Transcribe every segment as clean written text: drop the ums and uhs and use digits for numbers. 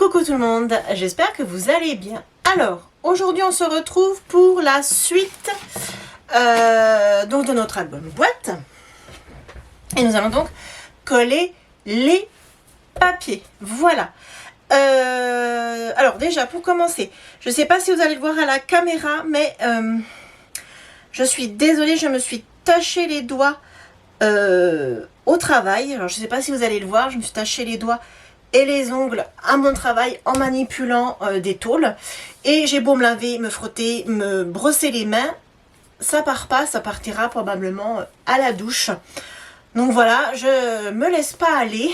Coucou tout le monde, j'espère que vous allez bien. Alors, aujourd'hui on se retrouve pour la suite donc de notre album boîte. Et nous allons donc coller les papiers. Voilà. Alors déjà, pour commencer, je ne sais pas si vous allez le voir à la caméra, mais je suis désolée, je me suis taché les doigts au travail. Alors je ne sais pas si vous allez le voir, je me suis taché les doigts et les ongles à mon travail en manipulant des tôles. Et j'ai beau me laver, me frotter, me brosser les mains, ça part pas, ça partira probablement à la douche. Donc voilà, je me laisse pas aller.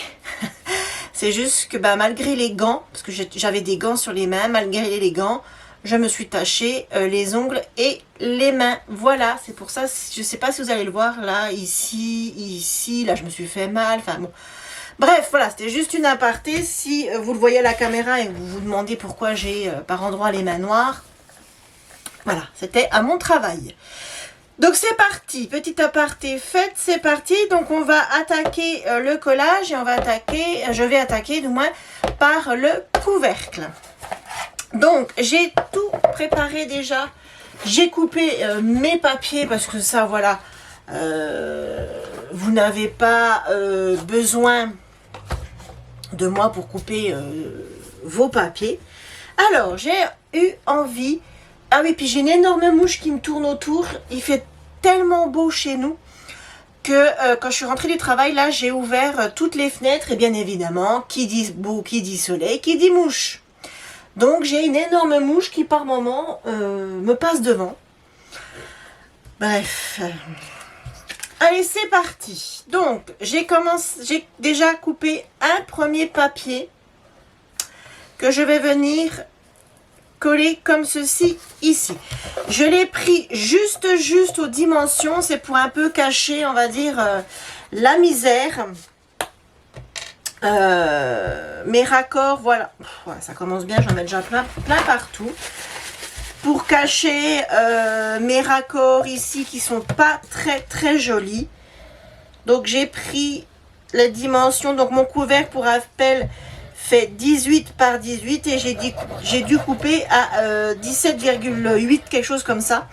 C'est juste que malgré les gants, parce que j'avais des gants sur les mains, malgré les gants, je me suis taché les ongles et les mains. Voilà, c'est pour ça, je sais pas si vous allez le voir, là, ici, là je me suis fait mal, enfin bon. Bref, voilà, c'était juste une aparté. Si vous le voyez à la caméra et que vous vous demandez pourquoi j'ai par endroits les mains noires, voilà, c'était à mon travail. Donc c'est parti, petit aparté fait, c'est parti. Donc on va attaquer le collage et on va attaquer, je vais attaquer du moins par le couvercle. Donc j'ai tout préparé déjà. J'ai coupé mes papiers parce que ça, voilà, vous n'avez pas besoin de moi pour couper vos papiers. Alors j'ai eu envie, ah oui, puis j'ai une énorme mouche qui me tourne autour, il fait tellement beau chez nous que quand je suis rentrée du travail, là j'ai ouvert toutes les fenêtres et bien évidemment qui dit beau, qui dit soleil, qui dit mouche. Donc j'ai une énorme mouche qui par moment me passe devant. Bref, allez, c'est parti. Donc, j'ai déjà coupé un premier papier que je vais venir coller comme ceci ici. Je l'ai pris juste aux dimensions. C'est pour un peu cacher, on va dire, la misère. Mes raccords, voilà. Voilà, ça commence bien, j'en mets déjà plein partout. Pour cacher mes raccords ici qui sont pas très jolis. Donc j'ai pris la dimension, donc mon couvercle pour rappel fait 18 par 18 et j'ai dû couper à 17,8, quelque chose comme ça.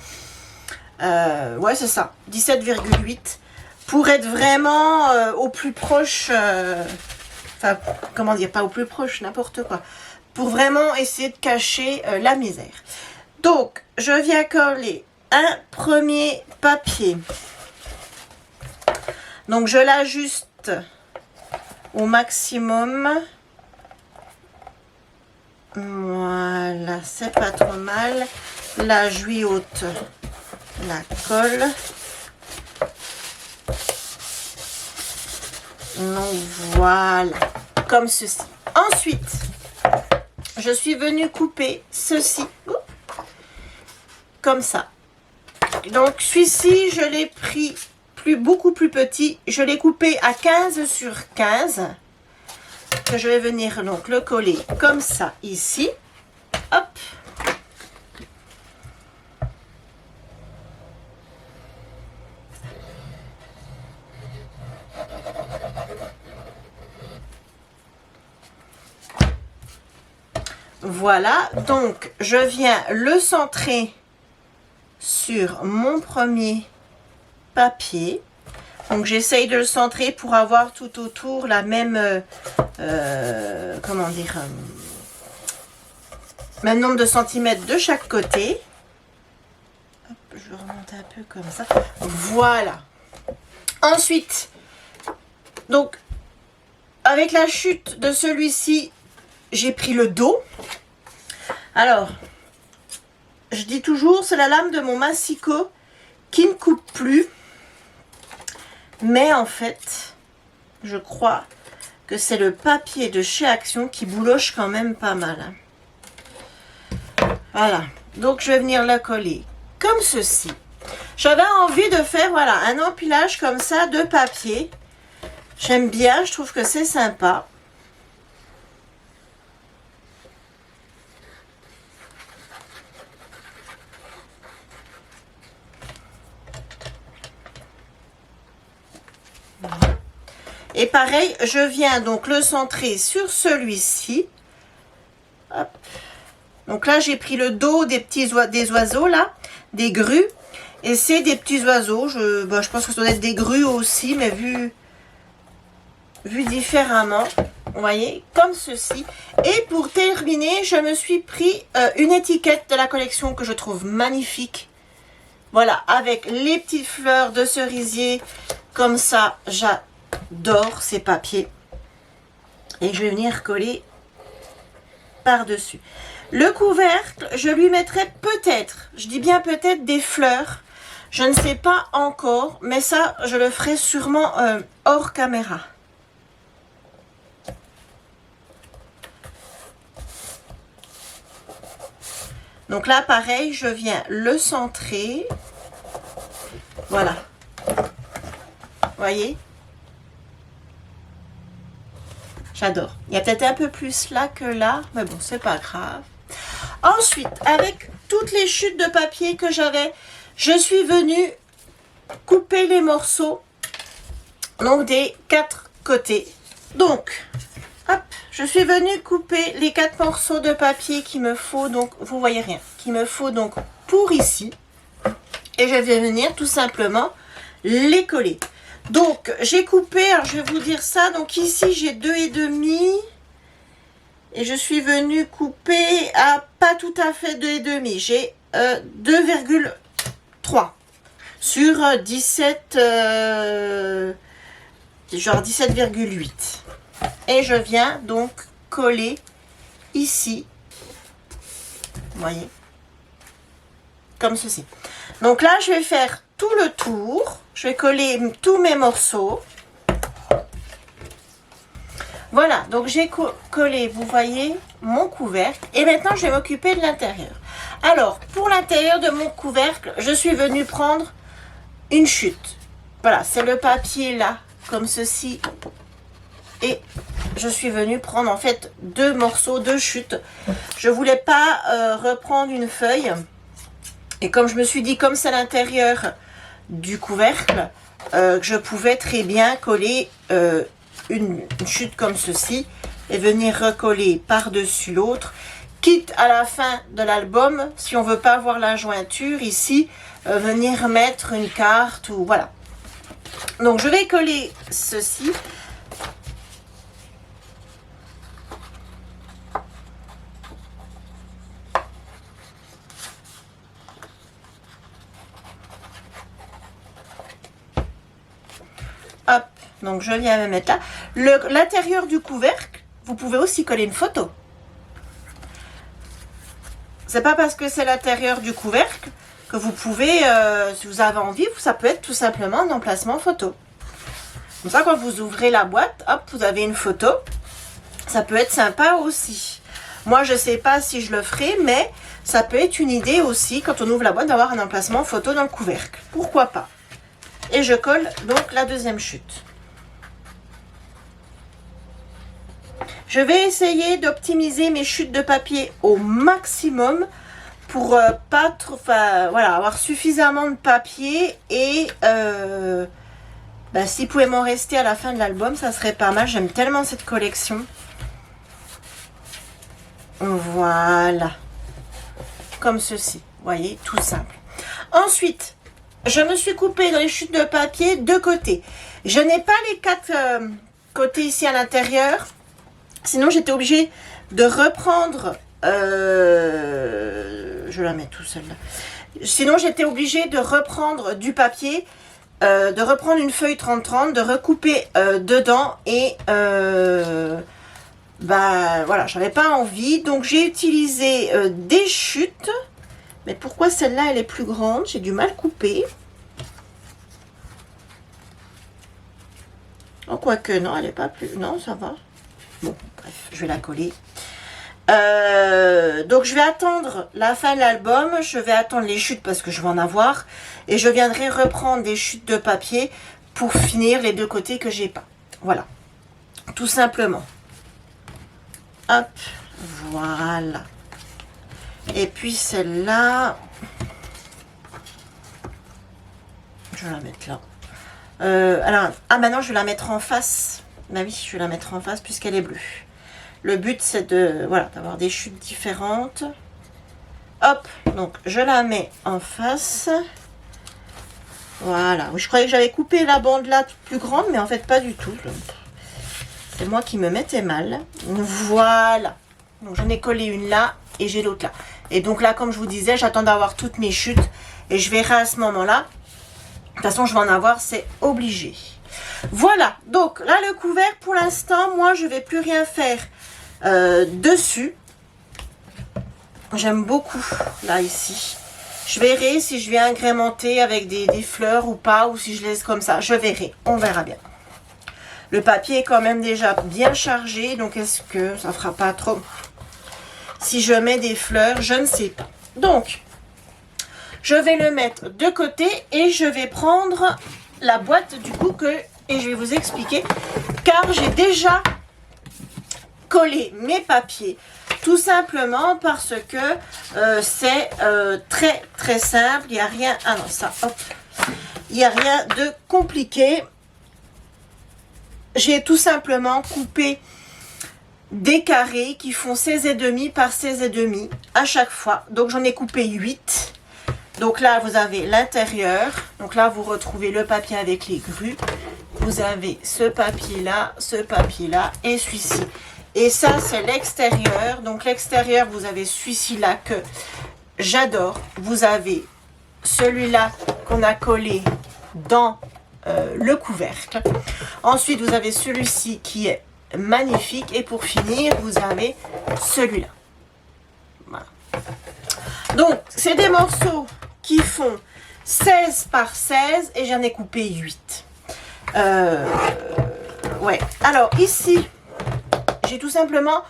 Ouais, c'est ça, 17,8 pour être vraiment au plus proche, enfin comment dire, pas au plus proche, n'importe quoi, pour vraiment essayer de cacher la misère. Donc, je viens coller un premier papier. Donc, je l'ajuste au maximum. Voilà, c'est pas trop mal. Là, je lui ôte la colle. Donc, voilà, comme ceci. Ensuite, je suis venue couper ceci. Comme ça. Donc celui-ci, je l'ai pris beaucoup plus petit. Je l'ai coupé à 15 sur 15. Que je vais venir donc le coller comme ça ici. Hop. Voilà. Donc je viens le centrer sur mon premier papier. Donc j'essaye de le centrer pour avoir tout autour la même comment dire, même nombre de centimètres de chaque côté. Hop, je vais remonter un peu comme ça. Voilà. Ensuite, donc avec la chute de celui-ci, j'ai pris le dos. Alors, je dis toujours, c'est la lame de mon massicot qui ne coupe plus. Mais en fait, je crois que c'est le papier de chez Action qui bouloche quand même pas mal. Voilà. Donc, je vais venir la coller comme ceci. J'avais envie de faire, voilà, un empilage comme ça de papier. J'aime bien, je trouve que c'est sympa. Et pareil, je viens donc le centrer sur celui-ci. Hop. Donc là, j'ai pris le dos des des oiseaux, là, des grues. Et c'est des petits oiseaux. Je pense que ça doit être des grues aussi, mais vu différemment. Vous voyez, comme ceci. Et pour terminer, je me suis pris une étiquette de la collection que je trouve magnifique. Voilà, avec les petites fleurs de cerisier. Comme ça, j'adore ces papiers. Et je vais venir coller par-dessus. Le couvercle, je lui mettrai peut-être, je dis bien peut-être, des fleurs. Je ne sais pas encore, mais ça, je le ferai sûrement hors caméra. Donc là, pareil, je viens le centrer. Voilà. Vous voyez? J'adore. Il y a peut-être un peu plus là que là, mais bon, c'est pas grave. Ensuite, avec toutes les chutes de papier que j'avais, je suis venue couper les morceaux, donc des 4 côtés. Donc, hop, je suis venue couper les 4 morceaux de papier qu'il me faut, donc, vous voyez rien, qu'il me faut donc pour ici. Et je vais venir tout simplement les coller. Donc, j'ai coupé, alors je vais vous dire ça, donc ici j'ai 2,5 et je suis venue couper à pas tout à fait 2,5. J'ai 2,3 sur 17, genre 17,8. Et je viens donc coller ici, vous voyez, comme ceci. Donc là, je vais faire tout le tour. Je vais coller tous mes morceaux. Voilà, donc j'ai collé, vous voyez, mon couvercle. Et maintenant, je vais m'occuper de l'intérieur. Alors, pour l'intérieur de mon couvercle, je suis venue prendre une chute. Voilà, c'est le papier là, comme ceci. Et je suis venue prendre en fait 2 morceaux, 2 chutes. Je voulais pas reprendre une feuille. Et comme je me suis dit, comme c'est l'intérieur du couvercle, je pouvais très bien coller une chute comme ceci et venir recoller par-dessus l'autre, quitte à la fin de l'album, si on veut pas voir la jointure ici, venir mettre une carte ou voilà. Donc je vais coller ceci. Hop, donc je viens me mettre là. L'intérieur du couvercle, vous pouvez aussi coller une photo. C'est pas parce que c'est l'intérieur du couvercle que vous pouvez, si vous avez envie, ça peut être tout simplement un emplacement photo. Comme ça, quand vous ouvrez la boîte, hop, vous avez une photo. Ça peut être sympa aussi. Moi, je sais pas si je le ferai, mais ça peut être une idée aussi, quand on ouvre la boîte, d'avoir un emplacement photo dans le couvercle. Pourquoi pas? Et je colle donc la deuxième chute. Je vais essayer d'optimiser mes chutes de papier au maximum pour pas trop, voilà, avoir suffisamment de papier et s'il pouvait m'en rester à la fin de l'album, ça serait pas mal. J'aime tellement cette collection. Voilà. Comme ceci. Vous voyez, tout simple. Ensuite, je me suis coupée dans les chutes de papier de côté. Je n'ai pas les 4 côtés ici à l'intérieur. Sinon, j'étais obligée de reprendre... je la mets tout seul là. Sinon, j'étais obligée de reprendre du papier, de reprendre une feuille 30-30, de recouper dedans. Et voilà, j'avais pas envie. Donc, j'ai utilisé des chutes. Mais pourquoi celle-là, elle est plus grande? J'ai du mal couper. Oh, quoique, non, elle n'est pas plus... Non, ça va. Bon, bref, je vais la coller. Donc, je vais attendre la fin de l'album. Je vais attendre les chutes parce que je vais en avoir. Et je viendrai reprendre des chutes de papier pour finir les 2 côtés que j'ai pas. Voilà. Tout simplement. Hop. Voilà. Et puis celle-là, je vais la mettre là. Alors, maintenant je vais la mettre en face. Bah oui, je vais la mettre en face puisqu'elle est bleue. Le but, c'est de, voilà, d'avoir des chutes différentes. Hop, donc je la mets en face. Voilà, je croyais que j'avais coupé la bande là plus grande, mais en fait pas du tout. C'est moi qui me mettais mal. Voilà, donc j'en ai collé une là et j'ai l'autre là. Et donc là, comme je vous disais, j'attends d'avoir toutes mes chutes et je verrai à ce moment-là. De toute façon, je vais en avoir, c'est obligé. Voilà, donc là le couvercle, pour l'instant, moi je vais plus rien faire dessus. J'aime beaucoup là ici. Je verrai si je viens agrémenter avec des fleurs ou pas, ou si je laisse comme ça. Je verrai, on verra bien. Le papier est quand même déjà bien chargé, donc est-ce que ça fera pas trop? Si je mets des fleurs, je ne sais pas. Donc, je vais le mettre de côté et je vais prendre la boîte du coup et je vais vous expliquer, car j'ai déjà collé mes papiers. Tout simplement parce que c'est très très simple. Il n'y a rien. Ah non, ça, hop. Il n'y a rien de compliqué. J'ai tout simplement coupé des carrés qui font 16,5 par 16,5 à chaque fois. Donc j'en ai coupé 8. Donc là, vous avez l'intérieur. Donc là, vous retrouvez le papier avec les grues. Vous avez ce papier-là et celui-ci. Et ça, c'est l'extérieur. Donc, l'extérieur, vous avez celui-ci-là que j'adore. Vous avez celui-là qu'on a collé dans le couvercle. Ensuite, vous avez celui-ci qui est magnifique. Et pour finir, vous avez celui-là. Voilà. Donc, c'est des morceaux qui font 16 par 16 et j'en ai coupé 8. Ouais. Alors, ici... j'ai tout simplement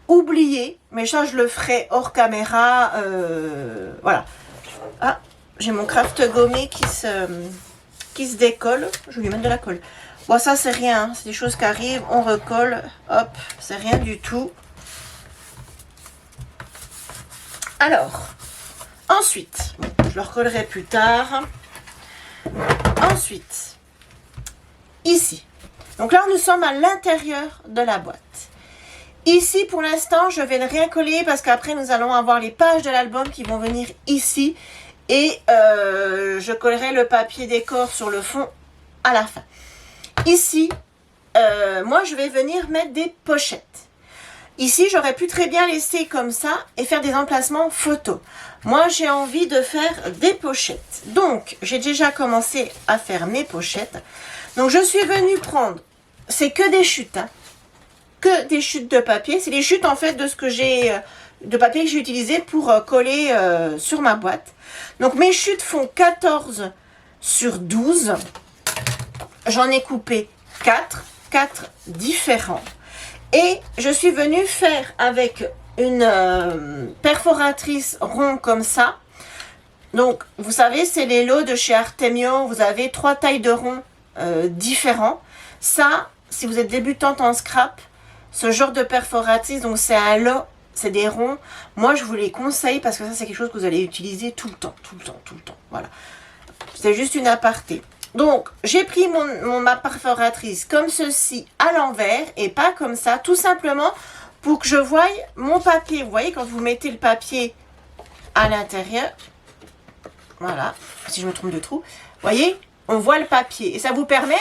oublié, mais ça je le ferai hors caméra. Voilà. Ah, j'ai mon craft gommé qui se décolle. Je vais lui mettre de la colle. Bon, ça c'est rien, hein. C'est des choses qui arrivent. On recolle. Hop, c'est rien du tout. Alors, ensuite, je le recollerai plus tard. Ensuite, ici. Donc là, nous sommes à l'intérieur de la boîte. Ici, pour l'instant, je vais ne rien coller parce qu'après, nous allons avoir les pages de l'album qui vont venir ici. Et je collerai le papier décor sur le fond à la fin. Ici, moi, je vais venir mettre des pochettes. Ici, j'aurais pu très bien laisser comme ça et faire des emplacements photos. Moi, j'ai envie de faire des pochettes. Donc, j'ai déjà commencé à faire mes pochettes. Donc, je suis venue prendre, c'est que des chutes, hein, que des chutes de papier. C'est les chutes, en fait, de ce que j'ai, de papier que j'ai utilisé pour coller sur ma boîte. Donc, mes chutes font 14 sur 12. J'en ai coupé 4 différents. Et je suis venue faire avec une perforatrice rond comme ça. Donc, vous savez, c'est les lots de chez Artemio. Vous avez 3 tailles de rond différents. Ça, si vous êtes débutante en scrap, ce genre de perforatrice, donc c'est un lot, c'est des ronds. Moi, je vous les conseille parce que ça, c'est quelque chose que vous allez utiliser tout le temps. Voilà. C'est juste une aparté. Donc, j'ai pris ma perforatrice comme ceci à l'envers et pas comme ça, tout simplement pour que je voie mon papier. Vous voyez, quand vous mettez le papier à l'intérieur, voilà, si je me trompe de trou, vous voyez, on voit le papier. Et ça vous permet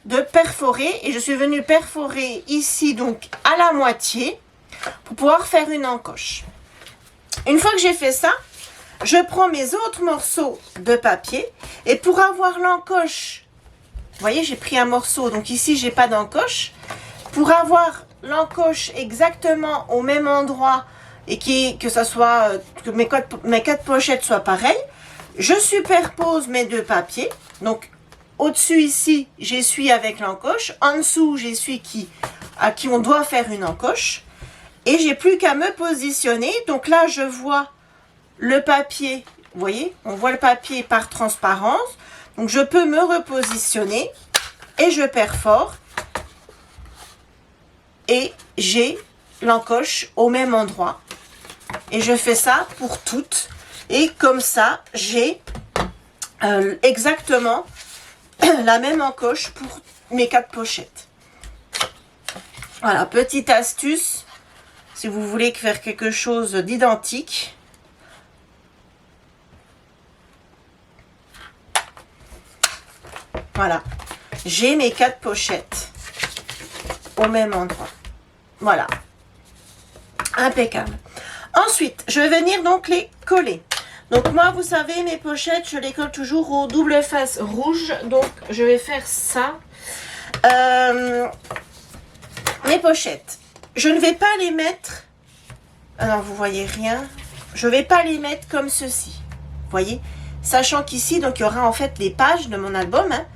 de perforer. Et je suis venue perforer ici, donc à la moitié, pour pouvoir faire une encoche. Une fois que j'ai fait ça, je prends mes autres morceaux de papier et pour avoir l'encoche, vous voyez, j'ai pris un morceau, donc ici, j'ai pas d'encoche. Pour avoir l'encoche exactement au même endroit et que ça soit, que mes 4 pochettes soient pareilles, je superpose mes 2 papiers. Donc, au-dessus ici, j'essuie avec l'encoche. En dessous, j'essuie à qui on doit faire une encoche. Et j'ai plus qu'à me positionner. Donc là, je vois le papier, vous voyez, on voit le papier par transparence. Donc, je peux me repositionner et je perfore. Et j'ai l'encoche au même endroit. Et je fais ça pour toutes. Et comme ça, j'ai exactement la même encoche pour mes 4 pochettes. Voilà, petite astuce, si vous voulez faire quelque chose d'identique. Voilà, j'ai mes 4 pochettes au même endroit. Voilà, impeccable. Ensuite, je vais venir donc les coller. Donc moi, vous savez, mes pochettes, je les colle toujours au double face rouge. Donc, je vais faire ça. Mes pochettes, je ne vais pas les mettre... Alors, vous voyez rien. Je ne vais pas les mettre comme ceci. Vous voyez? Sachant qu'ici, donc, il y aura en fait les pages de mon album. Hein.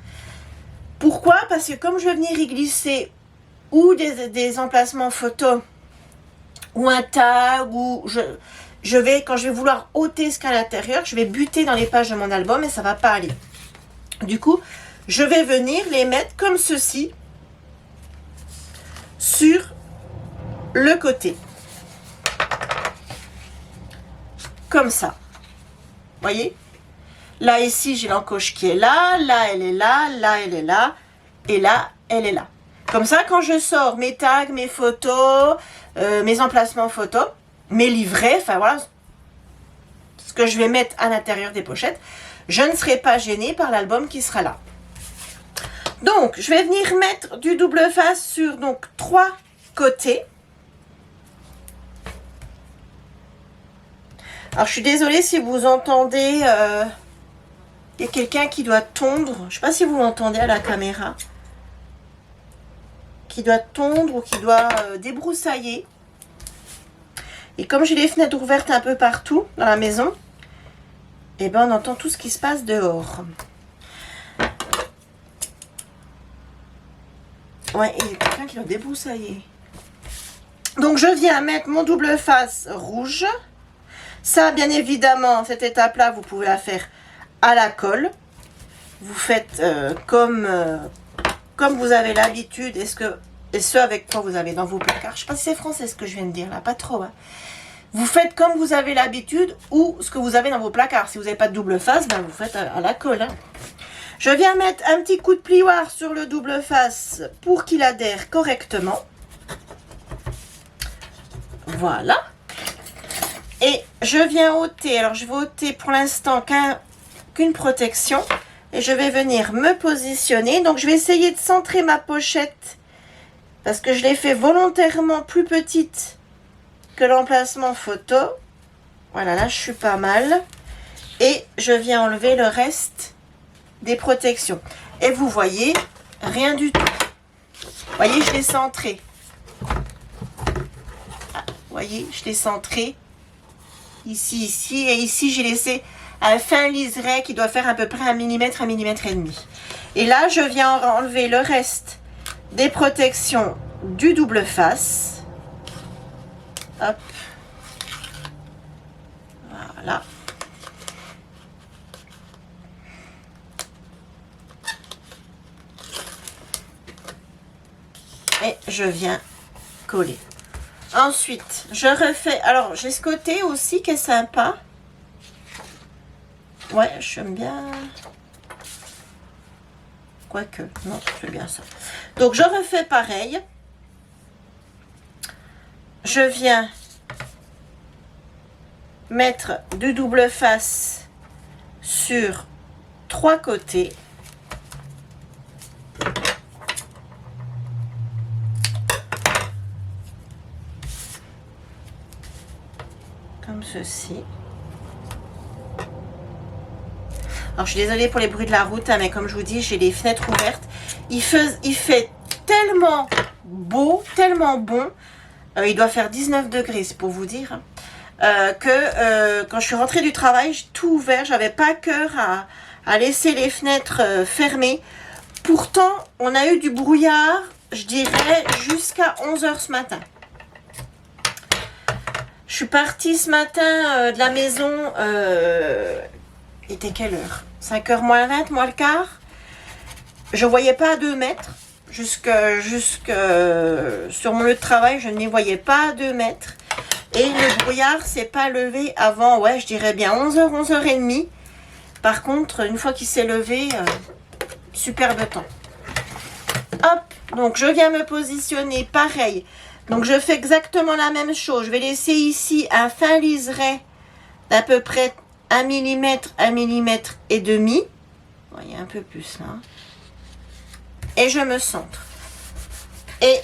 Pourquoi? Parce que comme je vais venir y glisser ou des emplacements photos ou un tag, ou je vais, quand je vais vouloir ôter ce qu'il y a à l'intérieur, je vais buter dans les pages de mon album et ça ne va pas aller. Du coup, je vais venir les mettre comme ceci sur le côté. Comme ça. Voyez? Là, ici, j'ai l'encoche qui est là. Là, elle est là. Là, elle est là. Et là, elle est là. Comme ça, quand je sors mes tags, mes photos, mes emplacements photos, mes livrets, enfin voilà, ce que je vais mettre à l'intérieur des pochettes, je ne serai pas gênée par l'album qui sera là. Donc, je vais venir mettre du double face sur donc 3 côtés. Alors, je suis désolée si vous entendez, il y a quelqu'un qui doit tondre. Je ne sais pas si vous l'entendez à la caméra. Qui doit tondre ou qui doit débroussailler. Et comme j'ai les fenêtres ouvertes un peu partout dans la maison, et ben on entend tout ce qui se passe dehors. Ouais, il y a quelqu'un qui doit débroussailler. Donc je viens mettre mon double face rouge. Ça, bien évidemment, cette étape-là, vous pouvez la faire à la colle. Vous faites comme vous avez l'habitude et ce avec quoi vous avez dans vos placards. Je ne sais pas si c'est français ce que je viens de dire là, pas trop. Hein. Vous faites comme vous avez l'habitude ou ce que vous avez dans vos placards. Si vous n'avez pas de double face, ben vous faites à la colle. Hein. Je viens mettre un petit coup de plioir sur le double face pour qu'il adhère correctement. Voilà. Et je viens ôter, alors je vais ôter pour l'instant qu'une protection. Et je vais venir me positionner. Donc je vais essayer de centrer ma pochette. Parce que je l'ai fait volontairement plus petite que l'emplacement photo. Voilà, là je suis pas mal. Et je viens enlever le reste des protections. Et vous voyez, rien du tout. Vous voyez, je l'ai centré. Ah, vous voyez, je l'ai centré. Ici, ici. Et ici, j'ai laissé un fin liseré qui doit faire à peu près 1 mm, 1 mm et demi. Et là, je viens enlever le reste des protections du double face. Hop. Voilà. Et je viens coller. Ensuite, je refais... Alors, j'ai ce côté aussi qui est sympa. Ouais, j'aime bien... Quoique, non, c'est bien ça. Donc, je refais pareil. Je viens mettre du double face sur 3 côtés. Comme ceci. Alors, je suis désolée pour les bruits de la route, hein, mais comme je vous dis, j'ai les fenêtres ouvertes. Il fait tellement beau, tellement bon. Il doit faire 19 degrés, c'est pour vous dire. Que quand je suis rentrée du travail, j'ai tout ouvert. J'avais pas cœur à laisser les fenêtres fermées. Pourtant, on a eu du brouillard, je dirais, jusqu'à 11 h ce matin. Je suis partie ce matin de la maison. Il était quelle heure? 5 h moins 20, moins le quart. Je ne voyais pas à 2 mètres. Jusque sur mon lieu de travail, je n'y voyais pas à 2 mètres. Et le brouillard s'est pas levé avant, ouais, je dirais bien 11 h, 11 h 30. Par contre, une fois qu'il s'est levé, superbe temps. Hop, Donc, je viens me positionner pareil. Donc, je fais exactement la même chose. Je vais laisser ici un fin liseré d'à peu près 1 mm, 1 mm et demi. Vous voyez, un peu plus là. Et je me centre. Et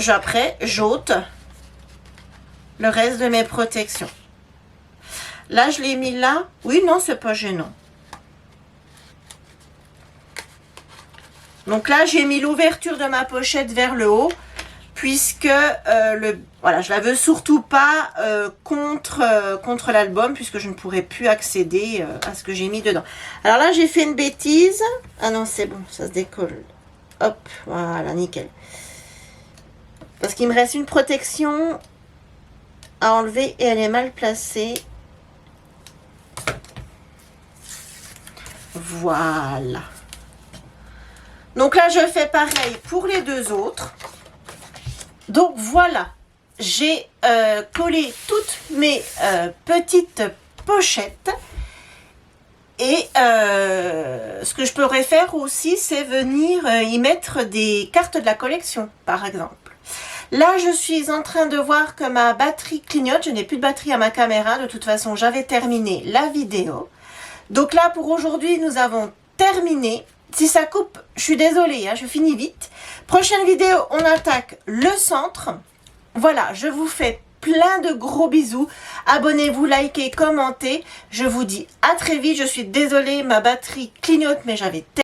après, j'ôte le reste de mes protections. Là, je l'ai mis là. Oui, non, c'est pas gênant. Donc là, j'ai mis l'ouverture de ma pochette vers le haut, puisque voilà, je la veux surtout pas contre l'album, puisque je ne pourrai plus accéder à ce que j'ai mis dedans. Alors là, j'ai fait une bêtise. Ah non, c'est bon, ça se décolle. Hop, voilà, nickel. Parce qu'il me reste une protection à enlever et elle est mal placée. Voilà. Donc là, je fais pareil pour les deux autres. Donc voilà, j'ai collé toutes mes petites pochettes. Et ce que je pourrais faire aussi, c'est venir y mettre des cartes de la collection, par exemple. Là, je suis en train de voir que ma batterie clignote. Je n'ai plus de batterie à ma caméra. De toute façon, j'avais terminé la vidéo. Donc là, pour aujourd'hui, nous avons terminé. Si ça coupe, je suis désolée, hein, je finis vite. Prochaine vidéo, on attaque le centre. Voilà, je vous fais plein de gros bisous. Abonnez-vous, likez, commentez. Je vous dis à très vite. Je suis désolée, ma batterie clignote, mais j'avais